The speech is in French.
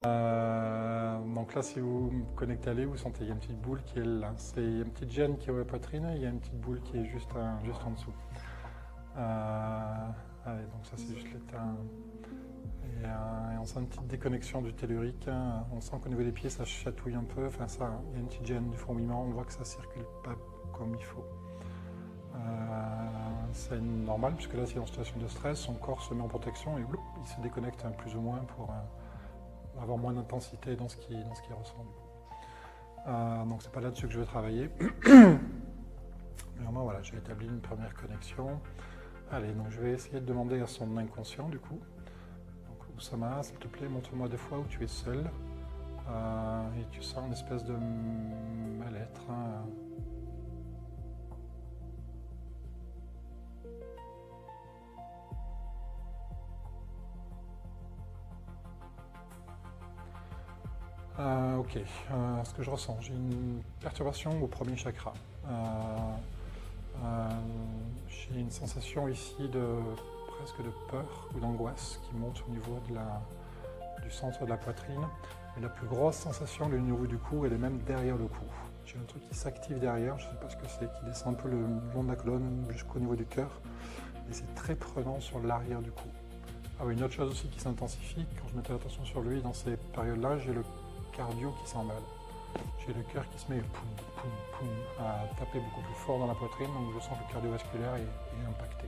Donc là, si vous me connectez à l'œil, vous sentez qu'il y a une petite boule qui est là. C'est une petite gêne qui est à la poitrine et il y a une petite boule qui est juste en dessous. Allez, donc ça c'est juste l'état. Et on sent une petite déconnexion du tellurique. On sent qu'au niveau des pieds, ça chatouille un peu. Enfin, ça, il y a une petite gêne du fourmillement. On voit que ça ne circule pas comme il faut. C'est normal, puisque là, c'est en situation de stress, son corps se met en protection et il se déconnecte plus ou moins pour avoir moins d'intensité dans ce qu'il ressent. Donc, c'est pas là-dessus que je vais travailler. Néanmoins, voilà, j'ai établi une première connexion. Allez, donc je vais essayer de demander à son inconscient, du coup. Donc, Oussama, s'il te plaît, montre-moi 2 fois où tu es seul. Et tu sens une espèce de mal-être. Ok, ce que je ressens, j'ai une perturbation au premier chakra. J'ai une sensation ici presque de peur ou d'angoisse qui monte au niveau du centre de la poitrine. Et la plus grosse sensation au niveau du cou, elle est même derrière le cou. J'ai un truc qui s'active derrière, je ne sais pas ce que c'est, qui descend un peu le long de la colonne jusqu'au niveau du cœur. Et c'est très prenant sur l'arrière du cou. Ah oui, une autre chose aussi qui s'intensifie, quand je mettais l'attention sur lui dans ces périodes-là, j'ai le cardio qui s'emballe. J'ai le cœur qui se met poum, poum, poum, à taper beaucoup plus fort dans la poitrine, donc je sens que le cardiovasculaire est impacté.